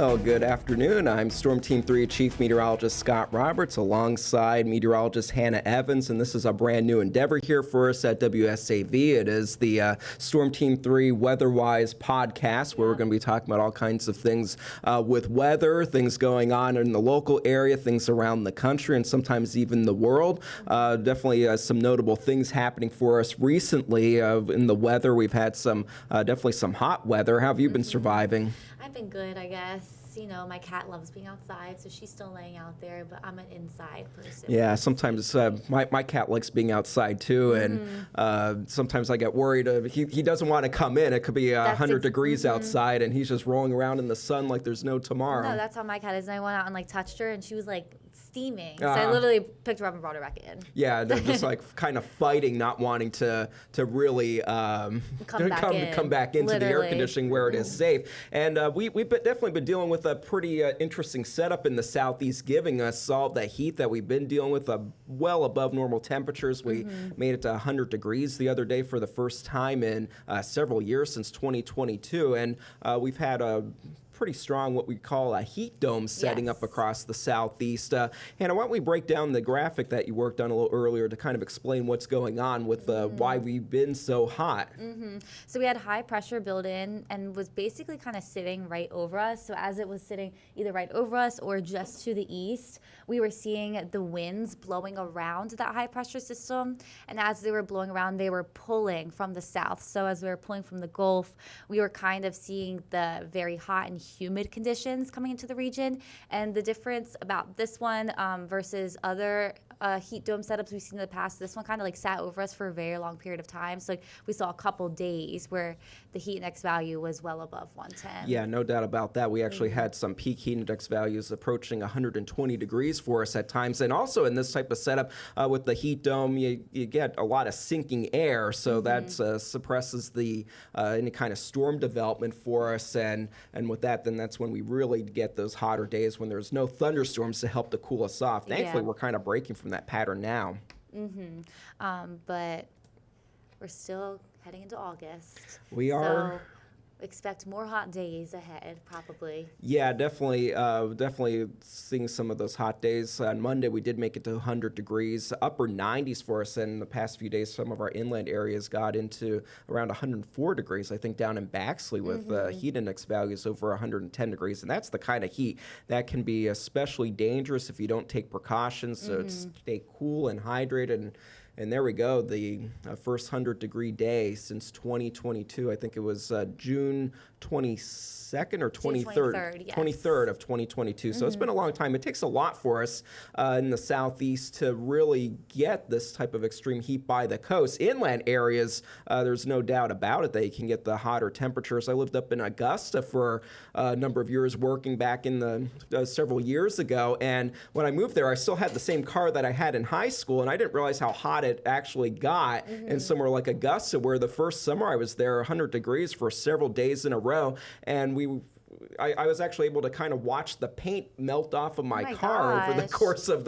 Well, good afternoon. I'm Storm Team 3 Chief Meteorologist Scott Roberts alongside meteorologist Hannah Evans, and this is a brand new endeavor here for us at WSAV. It is the Storm Team 3 Weatherwise podcast where we're going to be talking about all kinds of things with weather, things going on in the local area, things around the country, and sometimes even the world. Definitely some notable things happening for us recently in the weather. We've had definitely some hot weather. How have you been surviving? I've been good, I guess. You know, my cat loves being outside, so she's still laying out there, but I'm an inside person. Yeah, sometimes my cat likes being outside too, and sometimes I get worried. He doesn't want to come in. It could be 100 degrees outside, and he's just rolling around in the sun like there's no tomorrow. No, that's how my cat is. And I went out and touched her, and she was steaming. So I literally picked her up and brought her back in. Yeah, they're just kind of fighting, not wanting to really come back into the air conditioning where it is safe. And we've definitely been dealing with a pretty interesting setup in the southeast, giving us all that heat that we've been dealing with, well above normal temperatures. We made it to 100 degrees the other day for the first time in several years, since 2022. And we've had a pretty strong, what we call a heat dome setting up across the southeast. Hannah, why don't we break down the graphic that you worked on a little earlier to kind of explain what's going on with why we've been so hot. So we had high pressure build in and was basically kind of sitting right over us. So as it was sitting either right over us or just to the east, we were seeing the winds blowing around that high pressure system. And as they were blowing around, they were pulling from the south. So as we were pulling from the Gulf, we were kind of seeing the very hot and humid conditions coming into the region. And the difference about this one versus other heat dome setups we've seen in the past, this one kind of sat over us for a very long period of time. So we saw a couple days where the heat index value was well above 110. Yeah, no doubt about that. We actually had some peak heat index values approaching 120 degrees for us at times. And also in this type of setup with the heat dome, you get a lot of sinking air. So that suppresses the any kind of storm development for us. And with that, then that's when we really get those hotter days when there's no thunderstorms to help to cool us off. Thankfully, we're kind of breaking from that pattern now. But we're still heading into August. We are. So expect more hot days ahead, probably. Yeah, definitely seeing some of those hot days. On Monday, we did make it to 100 degrees, upper 90s for us. And in the past few days, some of our inland areas got into around 104 degrees, I think down in Baxley with heat index values over 110 degrees. And that's the kind of heat that can be especially dangerous if you don't take precautions. So stay cool and hydrated. And there we go, the first 100-degree day since 2022. I think it was June 22nd or 23rd, 23rd of 2022. So it's been a long time. It takes a lot for us in the southeast to really get this type of extreme heat by the coast. Inland areas, there's no doubt about it that you can get the hotter temperatures. I lived up in Augusta for a number of years, working back in the several years ago. And when I moved there, I still had the same car that I had in high school, and I didn't realize how hot it actually got in somewhere like Augusta, where the first summer I was there 100 degrees for several days in a row, and I was actually able to kind of watch the paint melt off of my car over the course of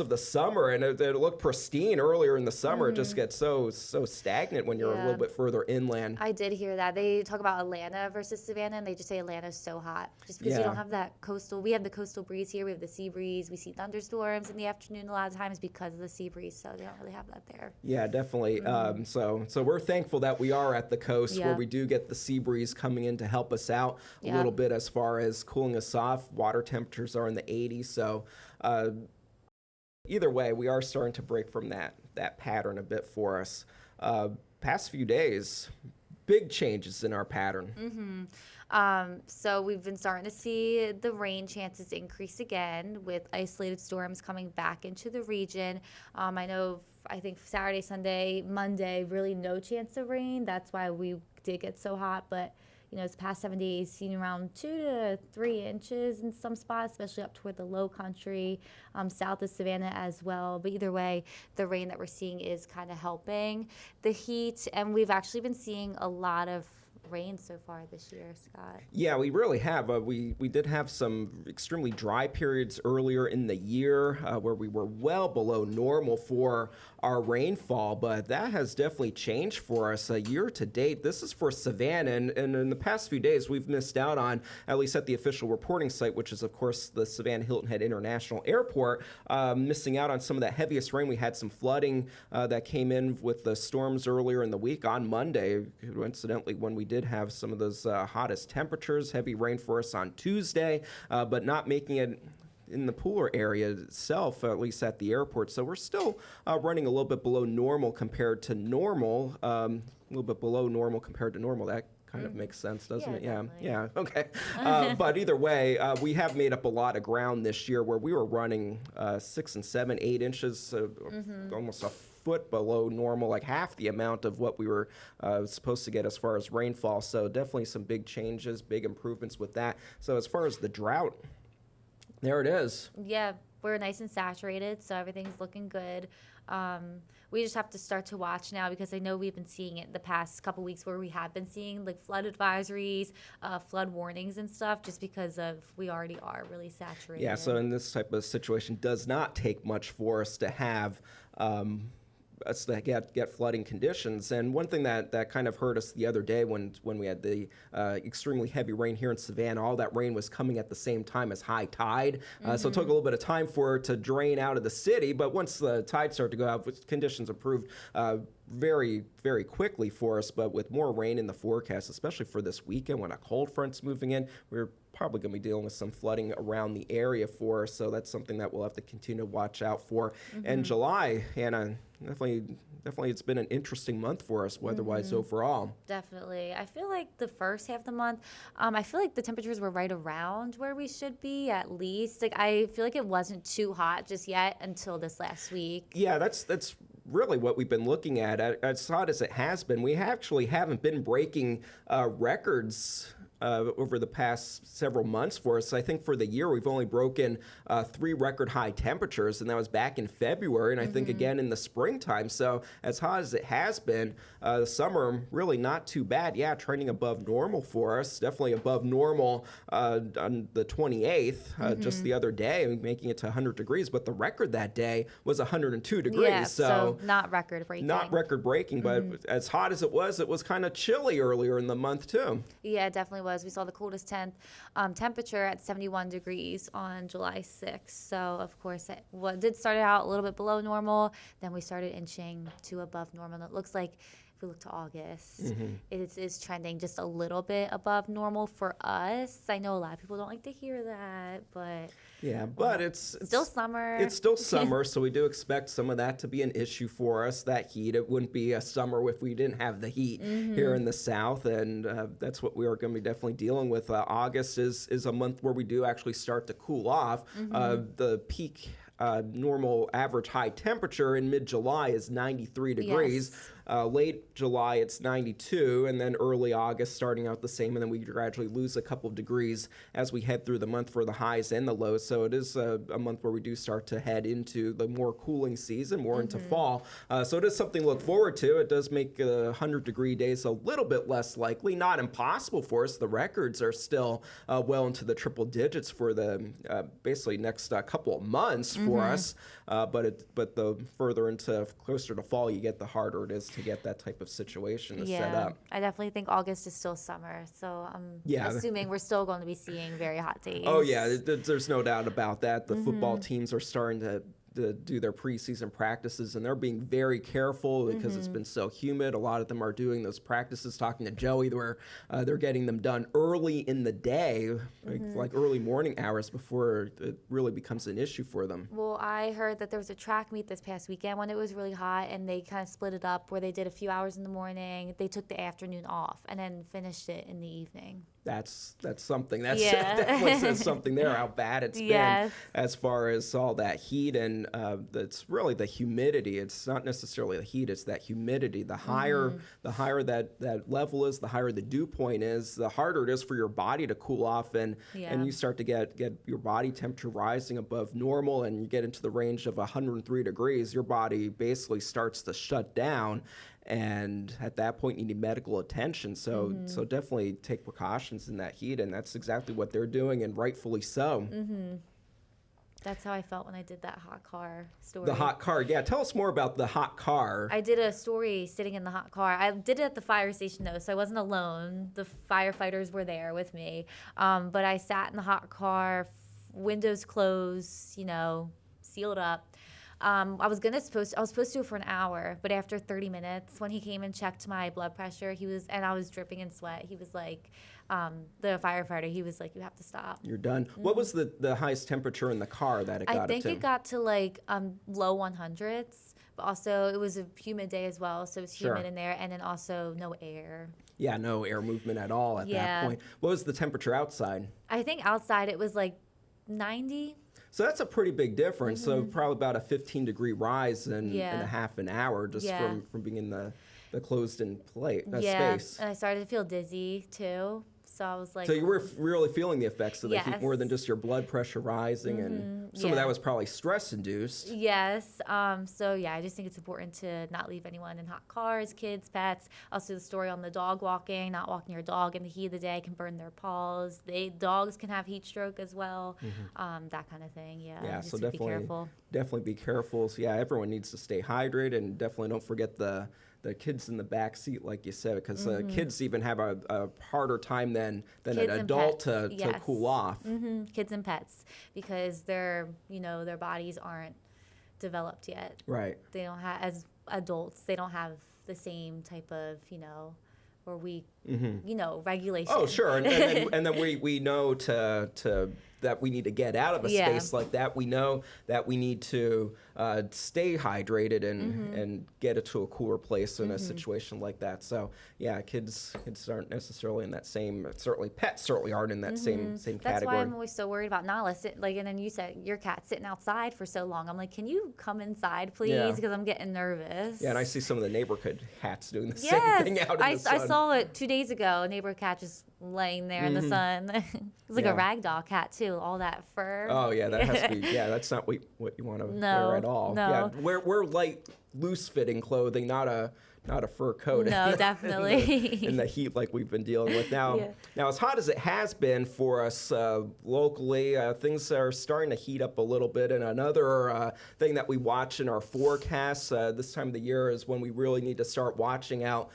the summer, and it looked pristine earlier in the summer. It just gets so stagnant when you're a little bit further inland. I did hear that. They talk about Atlanta versus Savannah, and they just say Atlanta's so hot just because you don't have that coastal. We have the coastal breeze here. We have the sea breeze. We see thunderstorms in the afternoon a lot of times because of the sea breeze, so they don't really have that there. Yeah, definitely. So we're thankful that we are at the coast where we do get the sea breeze coming in to help us out a little bit as far as cooling us off. Water temperatures are in the 80s, so either way, we are starting to break from that pattern a bit for us. Past few days, big changes in our pattern. So we've been starting to see the rain chances increase again with isolated storms coming back into the region. I think Saturday, Sunday, Monday, really no chance of rain. That's why we did get so hot, but it's past 7 days, seen around 2 to 3 inches in some spots, especially up toward the low country, south of Savannah as well. But either way, the rain that we're seeing is kind of helping the heat. And we've actually been seeing a lot of rain so far this year, Scott. Yeah, we really have. We did have some extremely dry periods earlier in the year where we were well below normal for our rainfall, but that has definitely changed for us year to date. This is for Savannah, and in the past few days, we've missed out on, at least at the official reporting site, which is, of course, the Savannah Hilton Head International Airport, missing out on some of that heaviest rain. We had some flooding that came in with the storms earlier in the week on Monday, coincidentally, when we did have some of those hottest temperatures, heavy rain for us on Tuesday, but not making it in the Pooler area itself, at least at the airport. So we're still running a little bit below normal compared to normal, a little bit below normal compared to normal. That kind of makes sense, doesn't it? Yeah, Definitely. yeah, okay. But either way, we have made up a lot of ground this year where we were running 6 and 7, 8 inches, almost a foot below normal, like half the amount of what we were supposed to get as far as rainfall. So definitely some big changes, big improvements with that. So as far as the drought, there it is. Yeah, we're nice and saturated, so everything's looking good. We just have to start to watch now because I know we've been seeing it the past couple weeks where we have been seeing like flood advisories, flood warnings and stuff just because of we already are really saturated. Yeah, so in this type of situation, does not take much for us to have us to get flooding conditions. And one thing that kind of hurt us the other day when we had the extremely heavy rain here in Savannah, all that rain was coming at the same time as high tide. So it took a little bit of time for it to drain out of the city. But once the tide started to go out, conditions improved very, very quickly for us. But with more rain in the forecast, especially for this weekend when a cold front's moving in, we're probably going to be dealing with some flooding around the area for us. So that's something that we'll have to continue to watch out for. And July, Hannah, definitely it's been an interesting month for us weather-wise overall. Definitely. I feel like the first half of the month, I feel like the temperatures were right around where we should be at least. Like I feel like it wasn't too hot just yet until this last week. Yeah, that's really what we've been looking at. As hot as it has been, we actually haven't been breaking records over the past several months for us. I think for the year, we've only broken 3 record high temperatures, and that was back in February, and I think again in the springtime. So as hot as it has been, the summer really not too bad. Yeah, trending above normal for us, definitely above normal on the 28th, just the other day, making it to 100 degrees, but the record that day was 102 degrees. Yeah, so not record breaking. Not record breaking, but as hot as it was kind of chilly earlier in the month too. Yeah, it definitely was. We saw the coldest temperature at 71 degrees on July 6th. So, of course, it did start out a little bit below normal. Then we started inching to above normal. And it looks like if we look to August, it is trending just a little bit above normal for us. I know a lot of people don't like to hear that, but yeah, but it's still summer. It's still summer, so we do expect some of that to be an issue for us. That heat, it wouldn't be a summer if we didn't have the heat here in the South, and that's what we are going to be definitely dealing with. August is a month where we do actually start to cool off. The peak normal average high temperature in mid-July is 93 degrees. Yes. Late July, it's 92, and then early August starting out the same, and then we gradually lose a couple of degrees as we head through the month for the highs and the lows. So it is a month where we do start to head into the more cooling season, more into fall. So it is something to look forward to. It does make 100-degree days a little bit less likely. Not impossible for us. The records are still well into the triple digits for the basically next couple of months for us. But the further into closer to fall you get, the harder it is to get that type of situation to set up. I definitely think August is still summer, so I'm assuming we're still going to be seeing very hot days. Oh yeah, there's no doubt about that. The football teams are starting to do their preseason practices, and they're being very careful because it's been so humid. A lot of them are doing those practices, talking to Joey, where they're getting them done early in the day, like early morning hours before it really becomes an issue for them. Well, I heard that there was a track meet this past weekend when it was really hot, and they kind of split it up where they did a few hours in the morning, they took the afternoon off, and then finished it in the evening. That's something. That definitely says something there, how bad it's been as far as all that heat. And it's really the humidity. It's not necessarily the heat, it's that humidity. The higher that level is, the higher the dew point is, the harder it is for your body to cool off, and you start to get your body temperature rising above normal, and you get into the range of 103 degrees. Your body basically starts to shut down. and at that point you need medical attention. So so definitely take precautions in that heat, and that's exactly what they're doing, and rightfully so. That's how I felt when I did that hot car story. The hot car, yeah. Tell us more about the hot car. I did a story sitting in the hot car. I did it at the fire station, though, so I wasn't alone. The firefighters were there with me. But I sat in the hot car, windows closed, sealed up. I was supposed to do it for an hour, but after 30 minutes, when he came and checked my blood pressure, and I was dripping in sweat. He was like, the firefighter, he was like, "You have to stop." You're done. What was the highest temperature in the car that it got I think up to? it got to like low 100s, but also it was a humid day as well, so it was humid in there, and then also no air. Yeah, no air movement at all at that point. What was the temperature outside? I think outside it was like 90. So that's a pretty big difference. So probably about a 15-degree rise in a half an hour just from being in the closed-in space. And I started to feel dizzy too. So I was like... So you were really feeling the effects of the heat more than just your blood pressure rising, and some of that was probably stress-induced. Yes. So yeah, I just think it's important to not leave anyone in hot cars, kids, pets. Also the story on the dog walking, not walking your dog in the heat of the day can burn their paws. Dogs can have heat stroke as well, that kind of thing. Yeah, so definitely be careful. Definitely be careful. So yeah, everyone needs to stay hydrated, and definitely don't forget the kids in the back seat, like you said, because kids even have a harder time than an adult to cool off. Kids and pets, because their bodies aren't developed yet. Right. They don't have, as adults, they don't have the same type of or we regulation. Oh, sure, and then we know to that we need to get out of a space like that. We know that we need to stay hydrated and get it to a cooler place in a situation like that. So yeah, kids aren't necessarily in that same. Certainly, pets certainly aren't in that same category. That's why I'm always so worried about Nala. And then you said your cat sitting outside for so long. I'm like, can you come inside, please? Because I'm getting nervous. Yeah, and I see some of the neighborhood cats doing the same thing out in the sun. I saw it 2 days ago. A neighbor cat just laying there in the sun. It's like a ragdoll cat too. All that fur. Oh yeah, that has to be. Yeah, that's not what you want to wear at all. No. Yeah, wear light, loose-fitting clothing, not a fur coat. No, definitely. in the heat like we've been dealing with now. Now, as hot as it has been for us locally, things are starting to heat up a little bit. And another thing that we watch in our forecasts this time of the year is when we really need to start watching out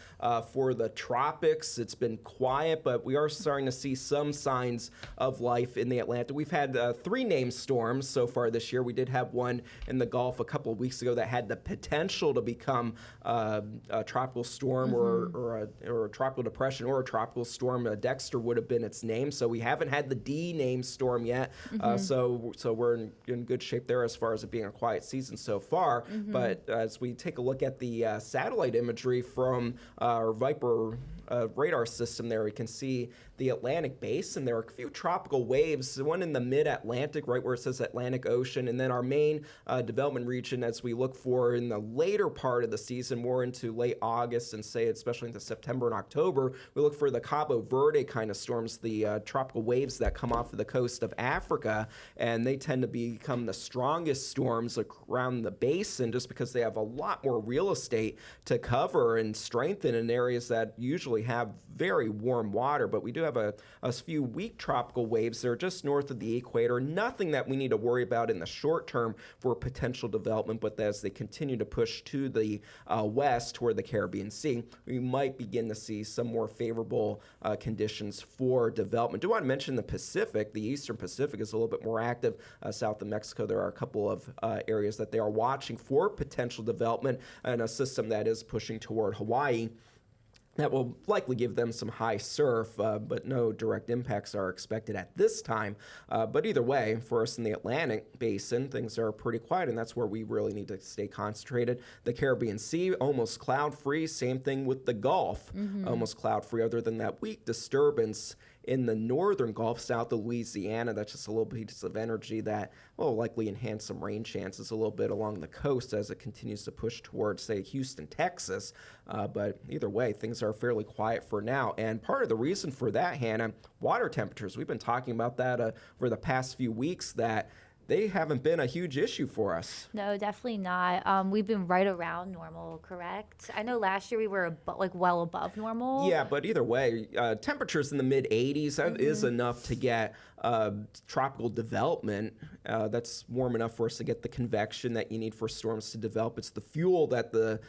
for the tropics. It's been quiet, but we are starting to see some signs of life in the Atlantic. We've had 3 named storms so far this year. We did have one in the Gulf a couple of weeks ago that had the potential to become a tropical storm or a tropical depression or a tropical storm. Dexter would have been its name. So we haven't had the D named storm yet. So we're in good shape there as far as it being a quiet season so far. But as we take a look at the satellite imagery from our Viper radar system there, we can see the Atlantic basin. There are a few tropical waves, one in the mid-Atlantic, right where it says Atlantic Ocean, and then our main development region as we look for in the later part of the season, more into late August and say especially into September and October, we look for the Cabo Verde kind of storms, the tropical waves that come off of the coast of Africa, and they tend to become the strongest storms around the basin just because they have a lot more real estate to cover and strengthen in areas that usually have very warm water. But we do have a few weak tropical waves that are just north of the equator. Nothing that we need to worry about in the short term for potential development, but as they continue to push to the west toward the Caribbean Sea, we might begin to see some more favorable conditions for development. I do want to mention the Pacific. The Eastern Pacific is a little bit more active. South of Mexico, there are a couple of areas that they are watching for potential development, and a system that is pushing toward Hawaii. That will likely give them some high surf, but no direct impacts are expected at this time. But either way, for us in the Atlantic basin, things are pretty quiet, and that's where we really need to stay concentrated. The Caribbean Sea, almost cloud-free. Same thing with the Gulf, almost cloud-free, other than that weak disturbance in the northern Gulf, south of Louisiana. That's just a little piece of energy that will likely enhance some rain chances a little bit along the coast as it continues to push towards, say, Houston, Texas. But either way, things are fairly quiet for now. And part of the reason for that, Hannah, water temperatures. We've been talking about that over the past few weeks, that they haven't been a huge issue for us. No, definitely not. We've been right around normal, correct? I know last year we were like well above normal. Yeah, but either way, temperatures in the mid 80s, that is enough to get tropical development. That's warm enough for us to get the convection that you need for storms to develop. It's the fuel that the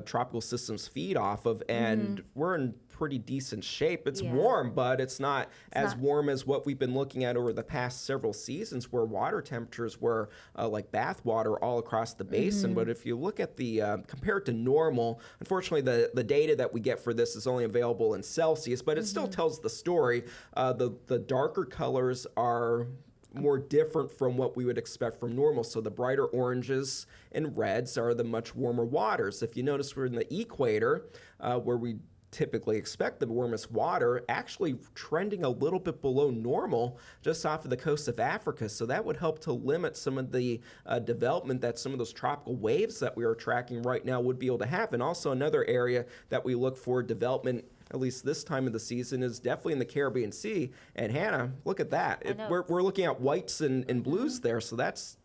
tropical systems feed off of, and we're in pretty decent shape. It's warm, but it's not as warm as what we've been looking at over the past several seasons, where water temperatures were like bath water all across the basin. But if you look at the compared to normal, unfortunately, the data that we get for this is only available in Celsius, but it still tells the story. The darker colors are more different from what we would expect from normal. So the brighter oranges and reds are the much warmer waters. If you notice, we're in the equator, where we typically expect the warmest water, actually trending a little bit below normal just off of the coast of Africa. So that would help to limit some of the development that some of those tropical waves that we are tracking right now would be able to have. And also another area that we look for development, at least this time of the season, is definitely in the Caribbean Sea. And Hannah, look at that. We're looking at whites and blues there, so that's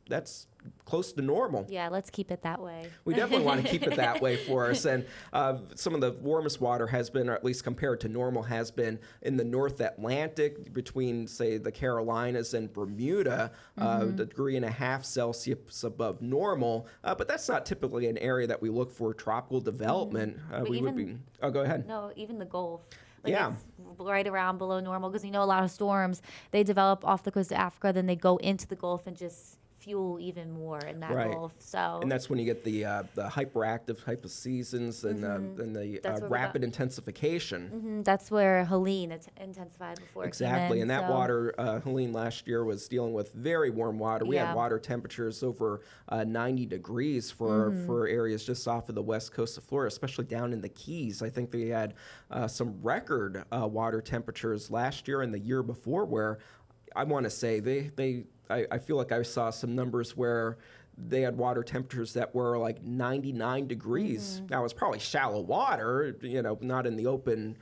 close to normal. Yeah, let's keep it that way. We definitely want to keep it that way for us. And some of the warmest water has been, or at least compared to normal, has been in the North Atlantic between, say, the Carolinas and Bermuda, a degree and a half Celsius above normal. But that's not typically an area that we look for tropical development. We would be. Oh, go ahead. No, even the Gulf. Yeah. It's right around below normal, because a lot of storms, they develop off the coast of Africa, then they go into the Gulf and just fuel even more in that Gulf. So, and that's when you get the hyperactive type of seasons and the rapid intensification. That's where Helene intensified before. Exactly, and that water, Helene last year was dealing with very warm water. We had water temperatures over 90 degrees for areas just off of the west coast of Florida, especially down in the Keys. I think they had some record water temperatures last year and the year before, where I want to say I feel like I saw some numbers where they had water temperatures that were like 99 degrees. Now, it's probably shallow water, not in the open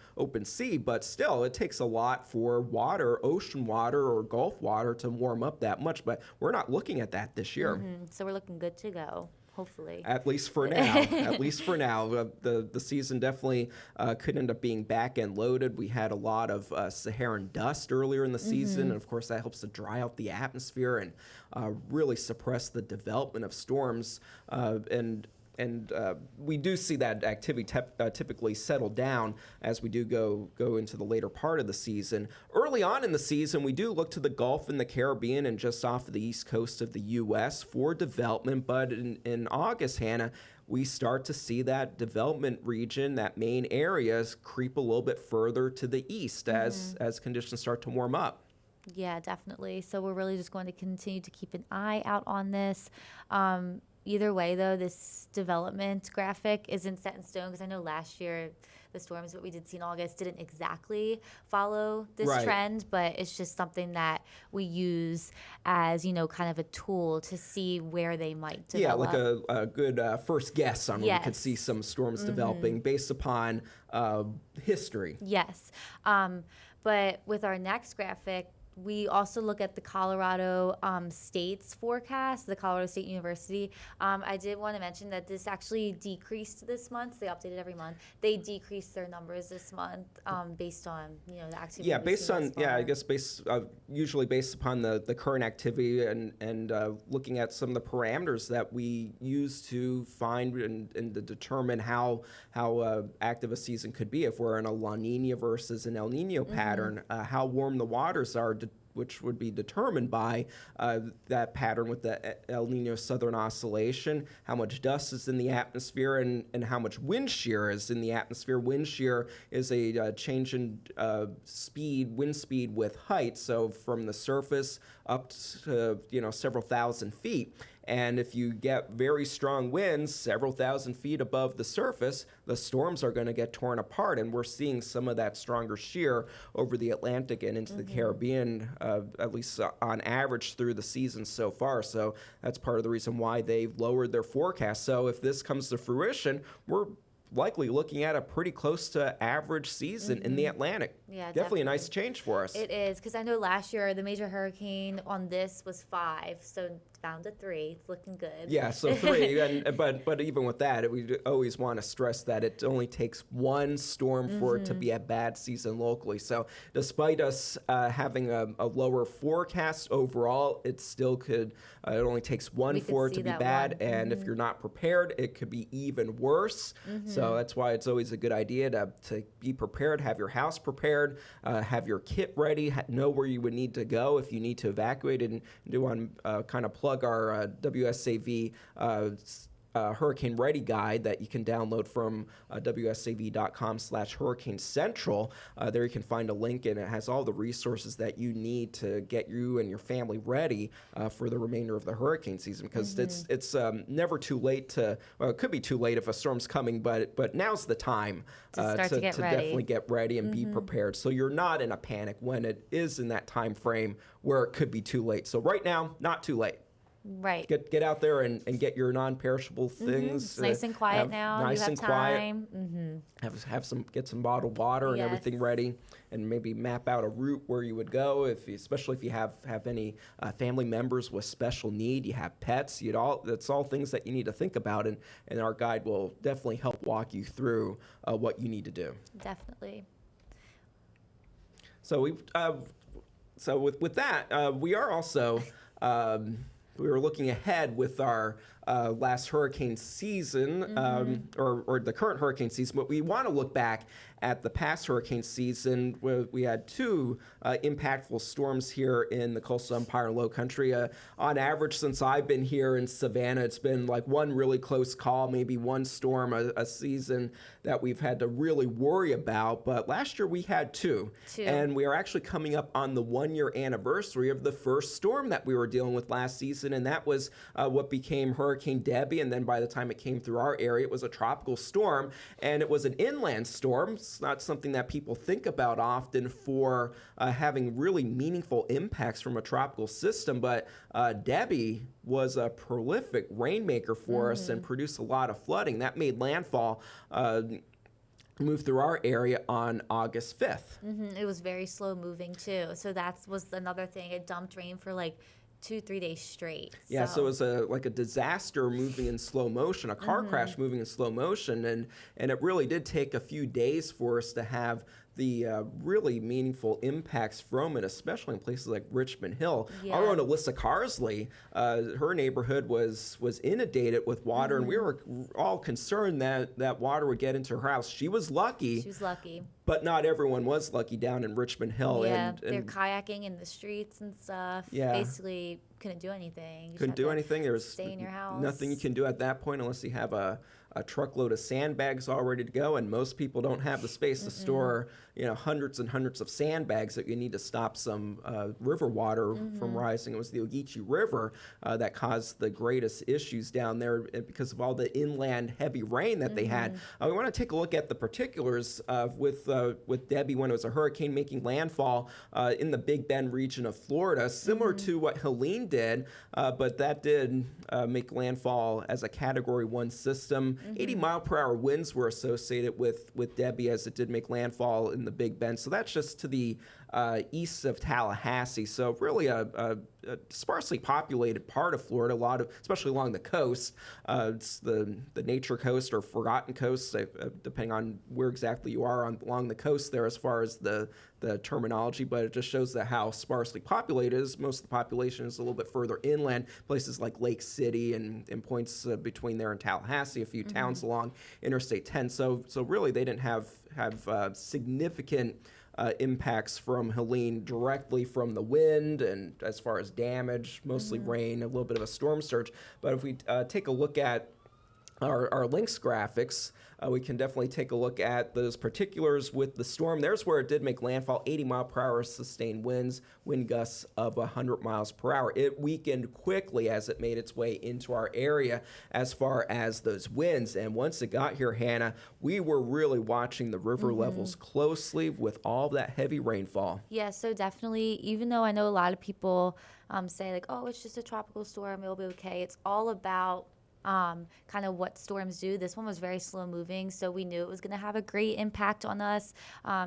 sea, but still, it takes a lot for ocean water or Gulf water to warm up that much. But we're not looking at that this year. So we're looking good to go. Hopefully. At least for now. At least for now. The season definitely could end up being back-end loaded. We had a lot of Saharan dust earlier in the season, and of course that helps to dry out the atmosphere and really suppress the development of storms. And we do see that activity typically settle down as we do go into the later part of the season. Early on in the season, we do look to the Gulf and the Caribbean and just off of the east coast of the U.S. for development. But in August, Hannah, we start to see that development region, that main areas, creep a little bit further to the east as conditions start to warm up. Yeah, definitely. So we're really just going to continue to keep an eye out on this. Either way, though, this development graphic isn't set in stone, because I know last year the storms that we did see in August didn't exactly follow this trend, but it's just something that we use as, kind of a tool to see where they might develop. Yeah, like a good first guess on when we could see some storms developing based upon history. Yes. But with our next graphic, we also look at the Colorado State's forecast, the Colorado State University. I did want to mention that this actually decreased this month. They update it every month. They decreased their numbers this month based on the activity. Yeah, I guess usually based upon the current activity and looking at some of the parameters that we use to find and to determine how active a season could be. If we're in a La Nina versus an El Nino pattern, how warm the waters are, which would be determined by that pattern with the El Nino Southern Oscillation, how much dust is in the atmosphere, and how much wind shear is in the atmosphere. Wind shear is a change in wind speed with height, so from the surface up to several thousand feet. And if you get very strong winds several thousand feet above the surface, the storms are going to get torn apart. And we're seeing some of that stronger shear over the Atlantic and into the Caribbean, at least on average through the season so far. So that's part of the reason why they've lowered their forecast. So if this comes to fruition, we're likely looking at a pretty close to average season in the Atlantic. Yeah, Definitely a nice change for us. It is, because I know last year the major hurricane on this was 5, so down to 3. It's looking good. Yeah, so 3, but even with that, we always want to stress that it only takes one storm for it to be a bad season locally. So despite us having a lower forecast overall, it still could, it only takes one for it to be bad, and if you're not prepared, it could be even worse. So that's why it's always a good idea to be prepared, have your house prepared, have your kit ready, know where you would need to go if you need to evacuate, and do want to kind of plug our WSAV Hurricane Ready guide that you can download from wsav.com/Hurricane Central. There you can find a link, and it has all the resources that you need to get you and your family ready for the remainder of the hurricane season, because it's never too late to, well, it could be too late if a storm's coming, but now's the time to definitely get ready and be prepared, so you're not in a panic when it is in that time frame where it could be too late. So right now, not too late. Right. Get out there and get your non-perishable things. It's nice and quiet now. Nice you have and time. Quiet. Get some bottled water and everything ready, and maybe map out a route where you would go. Especially if you have any family members with special need, you have pets. That's all things that you need to think about, and our guide will definitely help walk you through what you need to do. Definitely. So with that, we are also. We were looking ahead with our last hurricane season, or the current hurricane season, but we want to look back at the past hurricane season, where we had 2 impactful storms here in the coastal Empire and Low Country. On average, since I've been here in Savannah, it's been like one really close call, maybe one storm a season that we've had to really worry about. But last year we had 2. And we are actually coming up on the 1-year anniversary of the first storm that we were dealing with last season, and that was what became Hurricane Debbie. And then by the time it came through our area, it was a tropical storm, and it was an inland storm. It's not something that people think about often for having really meaningful impacts from a tropical system, but Debbie was a prolific rainmaker for us and produced a lot of flooding. That made landfall moved through our area on August 5th. It was very slow moving too, so that was another thing. It dumped rain for like 2-3 days straight. Yeah, so it was like a disaster moving in slow motion, a car crash moving in slow motion, and it really did take a few days for us to have the really meaningful impacts from it, especially in places like Richmond Hill. Yeah. Our own Alyssa Carsley, her neighborhood was inundated with water, and we were all concerned that water would get into her house. She was lucky. She was lucky. But not everyone was lucky down in Richmond Hill. Yeah, and they're kayaking in the streets and stuff. Yeah. Basically couldn't do anything. Couldn't do anything. There was stay in your house. Nothing you can do at that point unless you have a truckload of sandbags all ready to go, and most people don't have the space to store, hundreds and hundreds of sandbags that you need to stop some river water from rising. It was the Ogeechee River that caused the greatest issues down there because of all the inland heavy rain that they had. We want to take a look at the particulars with Debbie when it was a hurricane making landfall in the Big Bend region of Florida, similar to what Helene did, but that did make landfall as a Category 1 system. 80-mile-per-hour winds were associated with Debbie as it did make landfall in the Big Bend. So that's just to the east of Tallahassee. So really a sparsely populated part of Florida, especially along the coast. It's the nature coast or forgotten coast, depending on where exactly you are along the coast there as far as the terminology, but it just shows that how sparsely populated it is. Most of the population is a little bit further inland, places like Lake City and points between there and Tallahassee, a few towns along Interstate 10. So really they didn't have significant impacts from Helene directly from the wind, and as far as damage, mostly rain, a little bit of a storm surge. But if we take a look at our links graphics, we can definitely take a look at those particulars with the storm. There's where it did make landfall, 80-mile-per-hour sustained winds, wind gusts of 100 miles per hour. It weakened quickly as it made its way into our area as far as those winds. And once it got here, Hannah, we were really watching the river levels closely with all that heavy rainfall. Yeah, so definitely, even though I know a lot of people say like, oh, it's just a tropical storm, it'll be okay. It's all about kind of what storms do. This one was very slow moving, so we knew it was going to have a great impact on us.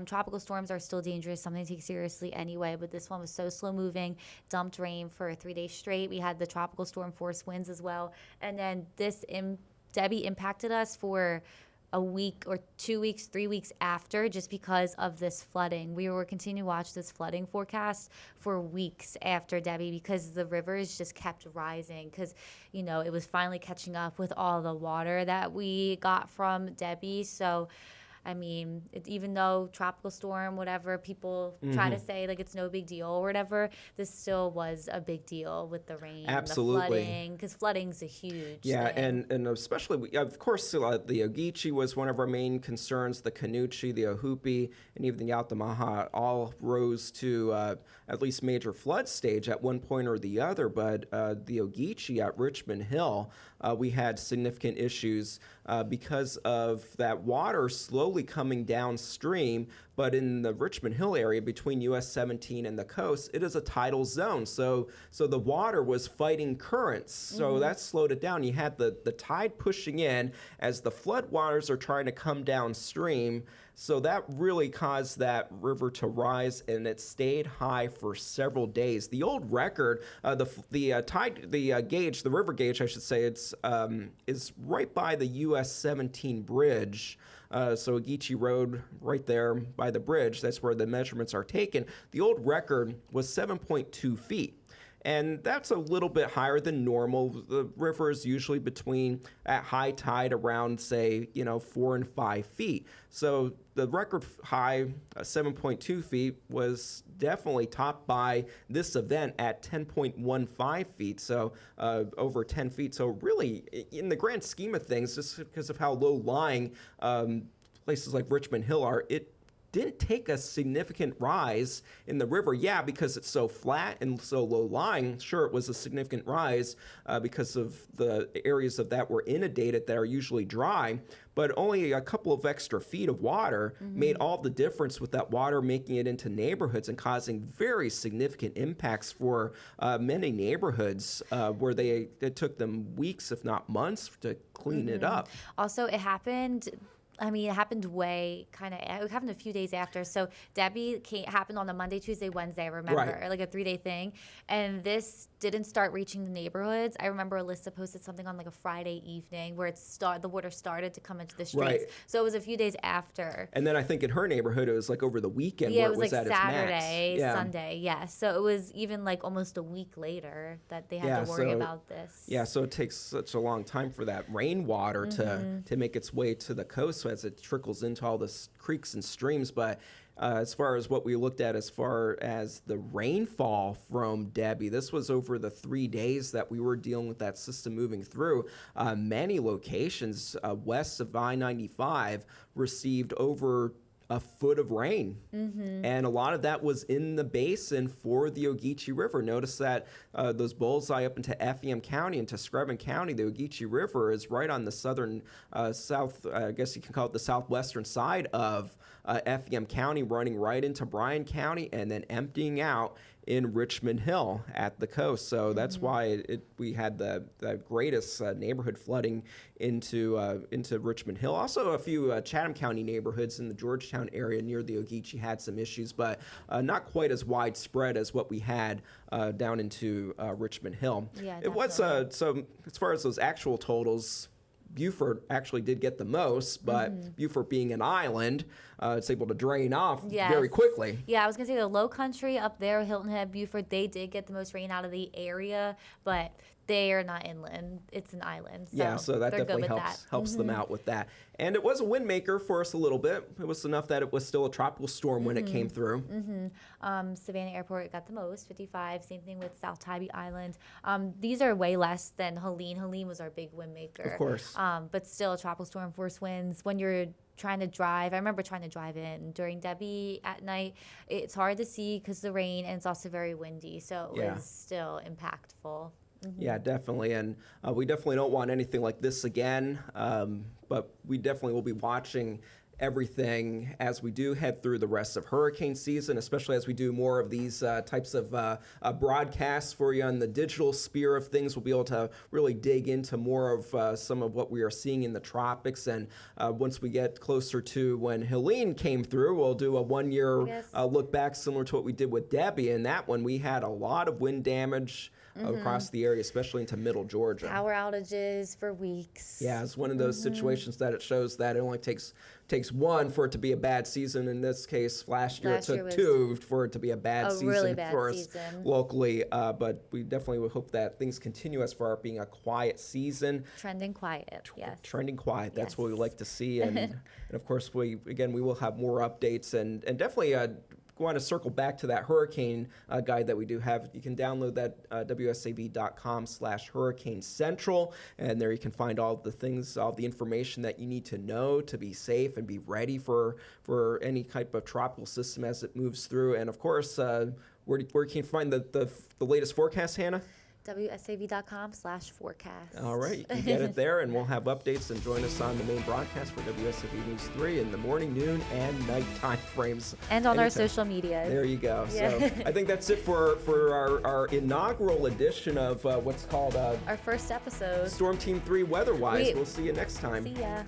Tropical storms are still dangerous, something to take seriously anyway, but this one was so slow moving, dumped rain for 3 days straight. We had the tropical storm force winds as well. And then Debbie impacted us for a week or 2 weeks, 3 weeks after, just because of this flooding. We were continuing to watch this flooding forecast for weeks after Debbie, because the rivers just kept rising, because, it was finally catching up with all the water that we got from Debbie. So, I mean, even though tropical storm, whatever, people try to say like it's no big deal or whatever, this still was a big deal with the rain, Absolutely. the flooding, because flooding's a huge thing. And especially, of course, the Ogeechee was one of our main concerns. The Canoochee, the Ohoopee, and even the Altamaha all rose to at least major flood stage at one point or the other. But the Ogeechee at Richmond Hill, we had significant issues because of that water slowly coming downstream. But in the Richmond Hill area between US 17 and the coast, it is a tidal zone. So the water was fighting currents. So that slowed it down. You had the tide pushing in as the flood waters are trying to come downstream. So that really caused that river to rise, and it stayed high for several days. The old record, the gauge, the river gauge, I should say, is right by the US 17 bridge. So Ogeechee Road, right there by the bridge, that's where the measurements are taken. The old record was 7.2 feet. And that's a little bit higher than normal. The river is usually at high tide around, say, 4 and 5 feet. So the record high, 7.2 feet, was definitely topped by this event at 10.15 feet. So over 10 feet. So really, in the grand scheme of things, just because of how low-lying places like Richmond Hill are, it didn't take a significant rise in the river. Yeah, because it's so flat and so low-lying, sure, it was a significant rise because of the areas of that were inundated that are usually dry, but only a couple of extra feet of water made all the difference, with that water making it into neighborhoods and causing very significant impacts for many neighborhoods where it took them weeks, if not months, to clean it up. Also, it happened it happened it happened a few days after. So Debbie happened on a Monday, Tuesday, Wednesday, I remember, like a 3-day thing. And this didn't start reaching the neighborhoods. I remember Alyssa posted something on like a Friday evening where the water started to come into the streets. Right. So it was a few days after. And then I think in her neighborhood, it was like over the weekend where it was like at Saturday, its max. Sunday, yeah. So it was even like almost a week later that they had to worry about this. Yeah, so it takes such a long time for that rainwater to make its way to the coast as it trickles into all the creeks and streams. But as far as what we looked at as far as the rainfall from Debbie, this was over the 3 days that we were dealing with that system moving through. Many locations west of I-95 received over a foot of rain. And a lot of that was in the basin for the Ogeechee River. Notice that those bullseye up into Effingham County, into Screven County, the Ogeechee River is right on the southern south, I guess you can call it the southwestern side of Effingham County, running right into Bryan County and then emptying out in Richmond Hill at the coast. So that's why we had the greatest neighborhood flooding into Richmond Hill. Also, a few Chatham County neighborhoods in the Georgetown area near the Ogeechee had some issues, but not quite as widespread as what we had down into Richmond Hill. Yeah, it was so as far as those actual totals, Beaufort actually did get the most, but Beaufort being an island, it's able to drain off very quickly. Yeah, I was going to say the low country up there, Hilton Head, Beaufort, they did get the most rain out of the area, but they are not inland. It's an island. So so that definitely helps them out with that. And it was a wind maker for us a little bit. It was enough that it was still a tropical storm when it came through. Savannah Airport got the most, 55. Same thing with South Tybee Island. These are way less than Helene. Helene was our big wind maker. Of course. But still, tropical storm force winds. When you're trying to drive, I remember trying to drive in during Debbie at night. It's hard to see because of the rain, and it's also very windy. So it was still impactful. Yeah, definitely. And we definitely don't want anything like this again. But we definitely will be watching everything as we do head through the rest of hurricane season, especially as we do more of these types of broadcasts for you on the digital sphere of things. We'll be able to really dig into more of some of what we are seeing in the tropics. And once we get closer to when Helene came through, we'll do a 1 year look back, similar to what we did with Debbie. And that one, we had a lot of wind damage across the area, especially into middle Georgia. Power outages for weeks. Yeah, it's one of those situations that it shows that it only takes one for it to be a bad season. In this case, last year it took two for it to be a bad season really bad for us season. locally. But we definitely would hope that things continue as far as being a quiet season. Trending quiet, yes. Trending quiet. That's what we like to see. And of course, we will have more updates and definitely want to circle back to that hurricane guide that we do have. You can download that wsav.com/hurricane central, and there you can find all the things, all the information that you need to know to be safe and be ready for any type of tropical system as it moves through. And of course, where can you find the latest forecast, Hannah? wsav.com/forecast. All right, you can get it there, and we'll have updates, and join us on the main broadcast for WSAV News 3 in the morning, noon, and night time frames. And on our social media. There you go. Yeah. So I think that's it for our inaugural edition of what's called our first episode. Storm Team 3 Weatherwise. We'll see you next time. See ya.